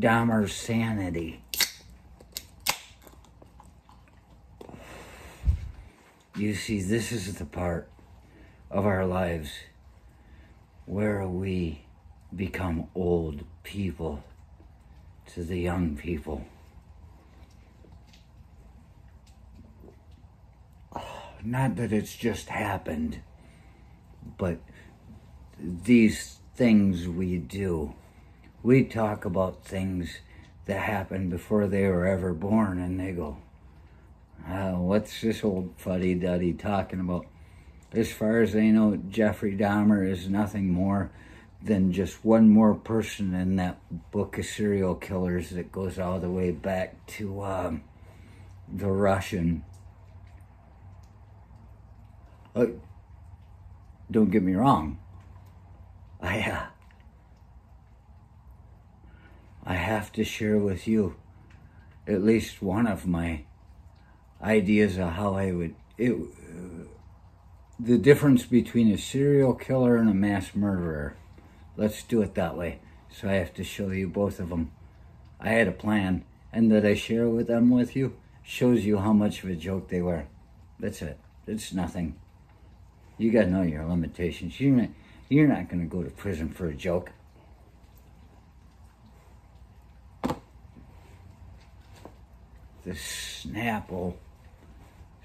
Dahmer's Sanity. You see, this is the part of our lives where we become old people to the young people. Not that it's just happened, but these things we do. We talk about things that happened before they were ever born, and they go, what's this old fuddy-duddy talking about? As far as they know, Jeffrey Dahmer is nothing more than just one more person in that book of serial killers that goes all the way back to the Russian. Don't get me wrong. I have to share with you at least one of my ideas of how I would... the difference between a serial killer and a mass murderer. Let's do it that way. So I have to show you both of them. I had a plan, and that I share with you shows you how much of a joke they were. That's it. It's nothing. You got to know your limitations. You're not going to go to prison for a joke. The Snapple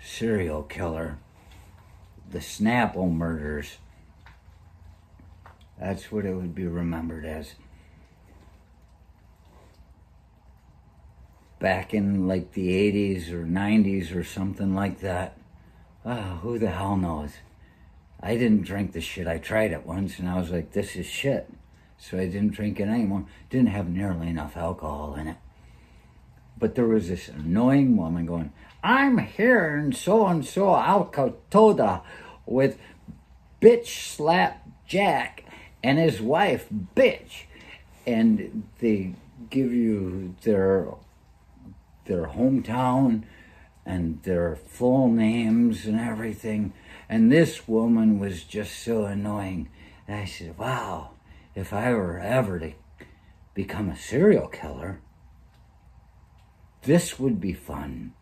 serial killer. The Snapple murders. That's what it would be remembered as. Back in like the 80s or 90s or something like that. Who the hell knows? I didn't drink the shit. I tried it once and I was like, this is shit. So I didn't drink it anymore. Didn't have nearly enough alcohol in it. But there was this annoying woman going, I'm here in so-and-so Alcatoda with bitch slap Jack and his wife, bitch. And they give you their hometown and their full names and everything. And this woman was just so annoying. And I said, wow, if I were ever to become a serial killer, this would be fun.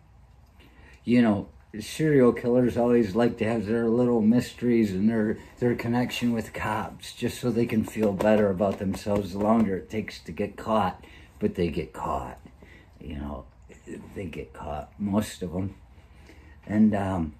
You know, serial killers always like to have their little mysteries and their connection with cops just so they can feel better about themselves the longer it takes to get caught. But they get caught. You know, they get caught, most of them. And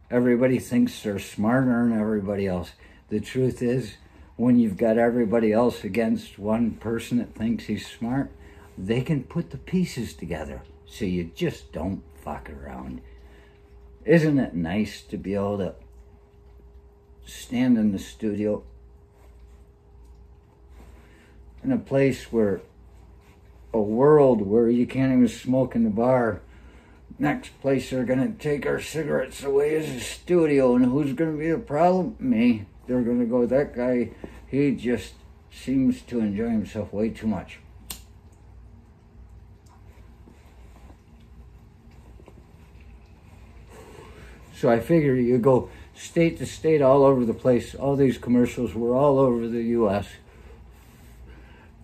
everybody thinks they're smarter than everybody else. The truth is, when you've got everybody else against one person that thinks he's smart, they can put the pieces together. So you just don't fuck around. Isn't it nice to be able to stand in the studio in a place where, a world where you can't even smoke in the bar. Next place they're going to take our cigarettes away is a studio, and who's going to be the problem? Me. They're going to go, that guy, he just seems to enjoy himself way too much. So I figure you go state to state all over the place. All these commercials were all over the U.S.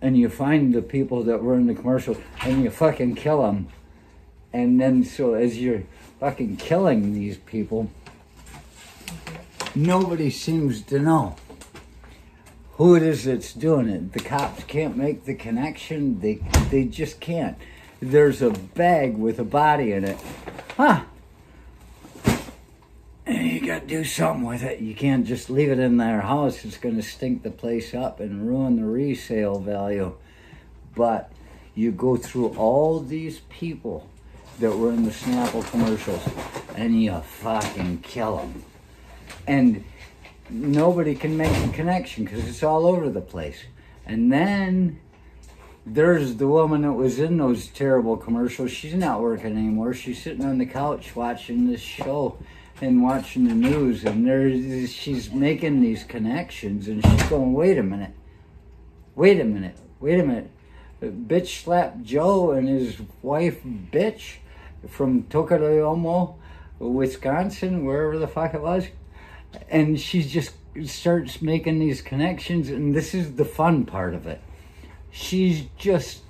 And you find the people that were in the commercial and you fucking kill them. And then so as you're fucking killing these people, nobody seems to know who it is that's doing it. The cops can't make the connection. They just can't. There's a bag with a body in it. And you got to do something with it. You can't just leave it in their house. It's going to stink the place up and ruin the resale value. But you go through all these people that were in the Snapple commercials and you fucking kill them. And nobody can make a connection because it's all over the place. And then there's the woman that was in those terrible commercials. She's not working anymore. She's sitting on the couch watching this show and watching the news, and she's making these connections, and she's going, wait a minute. Bitch slapped Joe and his wife, bitch, from Tokoroyomo, Wisconsin, wherever the fuck it was. And she just starts making these connections, and this is the fun part of it. she's just,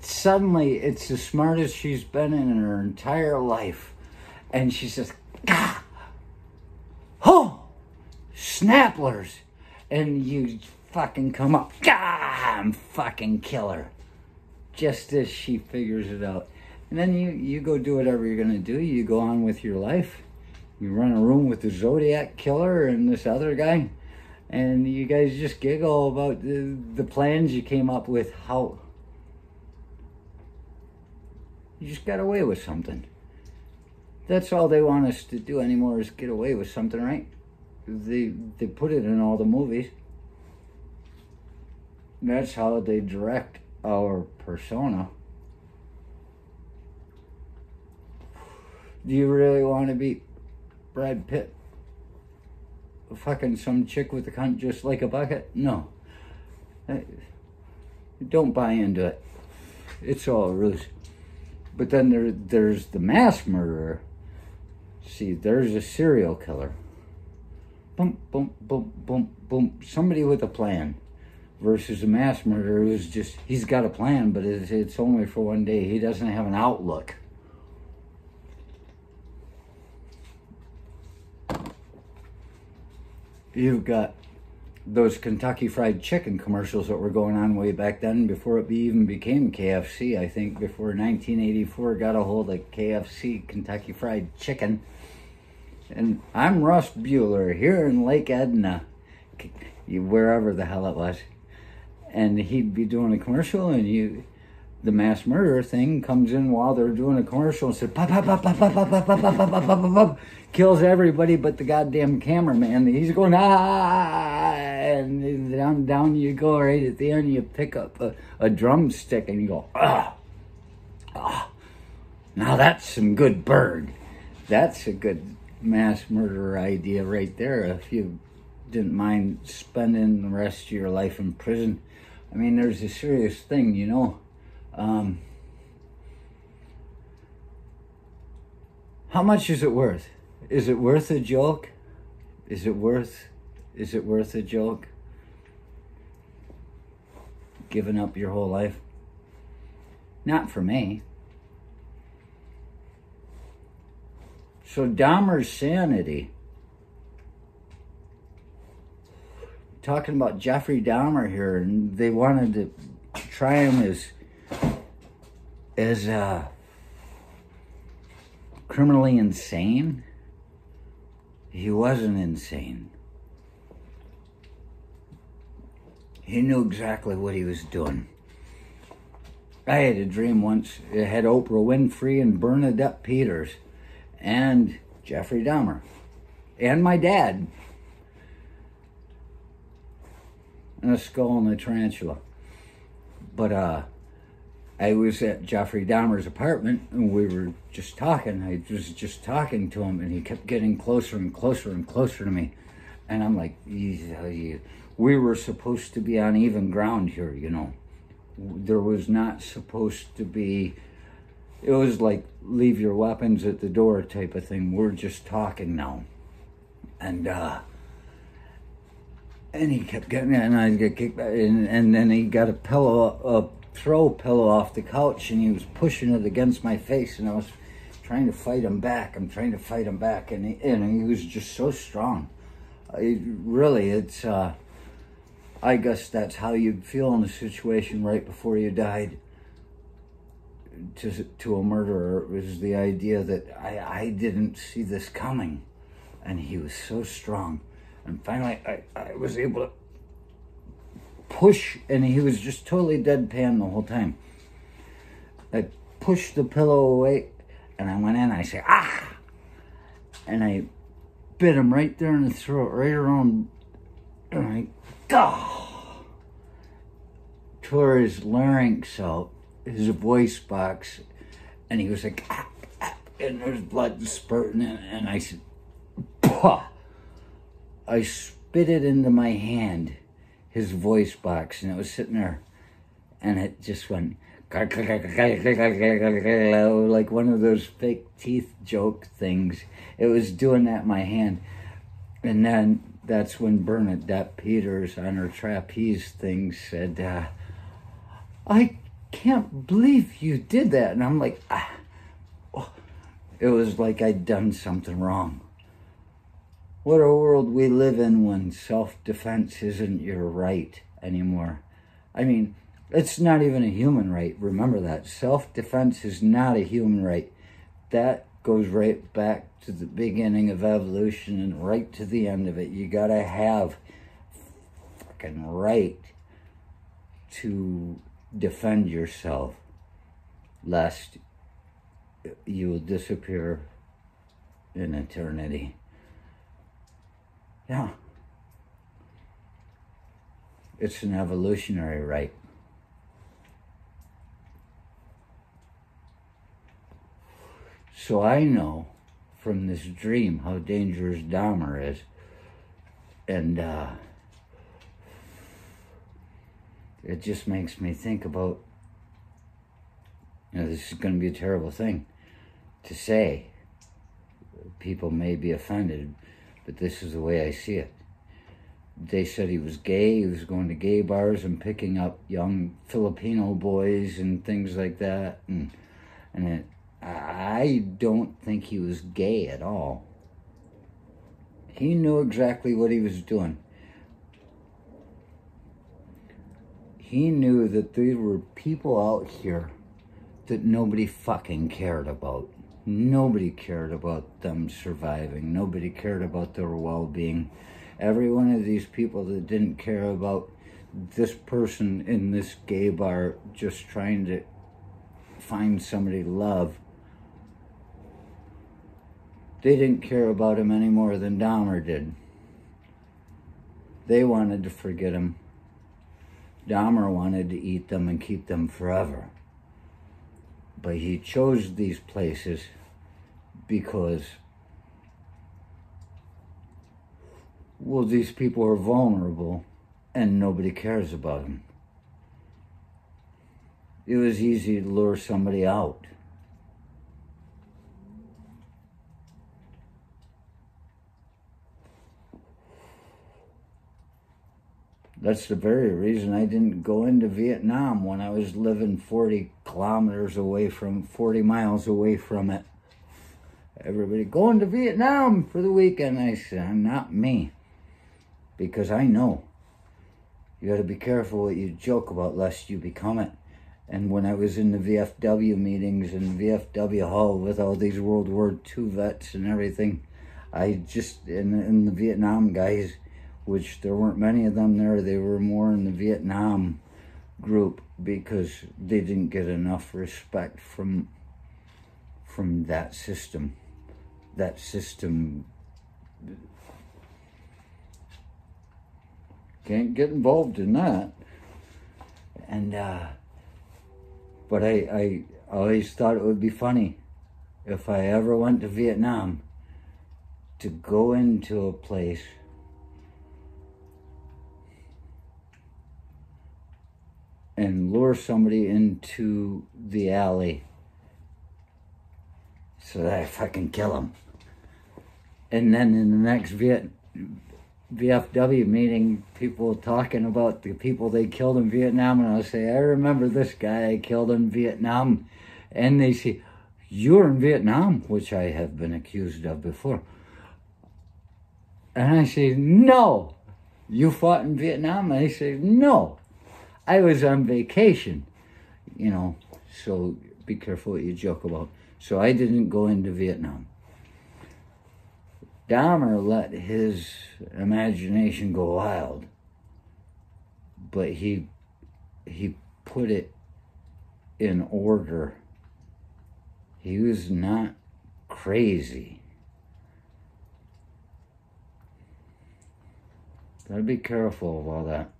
suddenly, it's the smartest she's been in her entire life. And she says, "Gah! Oh! Snapplers!" And you fucking come up, "Gah! And fucking kill her." Just as she figures it out. And then you go do whatever you're going to do. You go on with your life. You run a room with the Zodiac Killer and this other guy. And you guys just giggle about the plans you came up with. How you just got away with something. That's all they want us to do anymore, is get away with something, right? They put it in all the movies. That's how they direct our persona. Do you really want to be Brad Pitt? Fucking some chick with a cunt just like a bucket? No. Don't buy into it. It's all a ruse. But then there's the mass murderer. See, there's a serial killer. Boom, boom, boom, boom, boom. Somebody with a plan. Versus a mass murderer who's just, he's got a plan, but it's only for one day. He doesn't have an outlook. You've got those Kentucky Fried Chicken commercials that were going on way back then before it even became KFC. I think before 1984 got a hold of KFC, Kentucky Fried Chicken. And I'm Russ Bueller here in Lake Edna, wherever the hell it was. And he'd be doing a commercial, and the mass murderer thing comes in while they're doing a commercial and says, pop, pop, pop, pop, pop, pop, pop, pop, pop, pop, pop, pop, kills everybody but the goddamn cameraman. He's going, ah, and down you go. Right at the end, you pick up a drumstick and you go, ah, ah. Now that's some good bird. That's a good mass murderer idea right there. If you didn't mind spending the rest of your life in prison. I mean, there's a serious thing, you know. How much is it worth? Is it worth a joke? Is it worth a joke? Giving up your whole life? Not for me. So Dahmer's Sanity. Talking about Jeffrey Dahmer here, and they wanted to try him as criminally insane. He wasn't insane. He knew exactly what he was doing. I had a dream once. It had Oprah Winfrey and Bernadette Peters and Jeffrey Dahmer and my dad and a skull and a tarantula. But I was at Jeffrey Dahmer's apartment, and we were just talking. I was just talking to him, and he kept getting closer and closer and closer to me. And I'm like, we were supposed to be on even ground here, you know. There was not supposed to be, it was like leave your weapons at the door type of thing. We're just talking now. And he kept getting it, and I get kicked back, and then he got a throw pillow off the couch, and he was pushing it against my face, and I was trying to fight him back. I'm trying to fight him back, and he was just so strong. It's I guess that's how you'd feel in a situation right before you died. To a murderer, it was the idea that I didn't see this coming, and he was so strong. And finally, I was able to push, and he was just totally deadpan the whole time. I pushed the pillow away, and I went in, and I said, ah! And I bit him right there in the throat, right around, and tore his larynx out, his voice box, and he was like, ah, ah, and there's blood spurting, and I said, pah! I spit it into my hand, his voice box, and it was sitting there, and it just went like one of those fake teeth joke things. It was doing that in my hand. And then that's when Bernadette Peters on her trapeze thing said, I can't believe you did that. And I'm like, it was like I'd done something wrong. What a world we live in when self-defense isn't your right anymore. I mean, it's not even a human right. Remember that. Self-defense is not a human right. That goes right back to the beginning of evolution and right to the end of it. You gotta have fucking right to defend yourself, lest you will disappear in eternity. Yeah. It's an evolutionary right. So I know from this dream how dangerous Dahmer is. And it just makes me think about, this is going to be a terrible thing to say. People may be offended, but this is the way I see it. They said he was gay, he was going to gay bars and picking up young Filipino boys and things like that. I don't think he was gay at all. He knew exactly what he was doing. He knew that there were people out here that nobody fucking cared about. Nobody cared about them surviving. Nobody cared about their well-being. Every one of these people that didn't care about this person in this gay bar just trying to find somebody to love, they didn't care about him any more than Dahmer did. They wanted to forget him. Dahmer wanted to eat them and keep them forever. But he chose these places because, well, these people are vulnerable and nobody cares about them. It was easy to lure somebody out. That's the very reason I didn't go into Vietnam when I was living 40 miles away from it. Everybody going to Vietnam for the weekend. I said, not me. Because I know. You got to be careful what you joke about lest you become it. And when I was in the VFW meetings in VFW Hall with all these World War II vets and everything, I just, in the Vietnam guys, which there weren't many of them there, they were more in the Vietnam group because they didn't get enough respect from that system. That system can't get involved in that. And but I always thought it would be funny if I ever went to Vietnam to go into a place and lure somebody into the alley so that I fucking kill them. And then in the next VFW meeting, people talking about the people they killed in Vietnam, and I'll say, I remember this guy I killed in Vietnam. And they say, you were in Vietnam, which I have been accused of before. And I say, no. You fought in Vietnam? And I say, no. I was on vacation, so be careful what you joke about. So I didn't go into Vietnam. Dahmer let his imagination go wild, but he put it in order. He was not crazy. Gotta be careful of all that.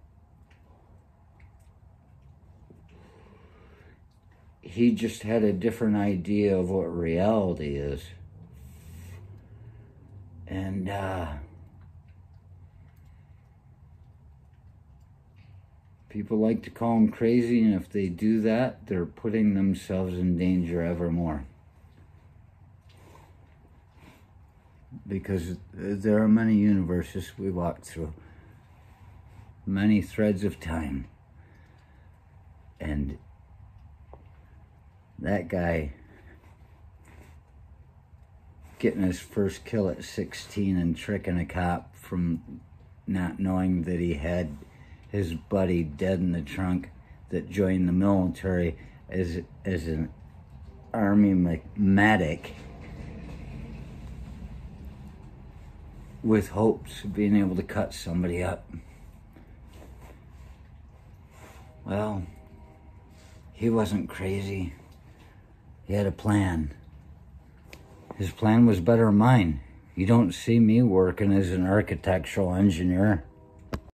He just had a different idea of what reality is. And people like to call him crazy, and if they do that, they're putting themselves in danger evermore. Because there are many universes we walk through, many threads of time. And that guy getting his first kill at 16 and tricking a cop from not knowing that he had his buddy dead in the trunk that joined the military as an army medic with hopes of being able to cut somebody up. Well, he wasn't crazy. He had a plan. His plan was better than mine. You don't see me working as an architectural engineer.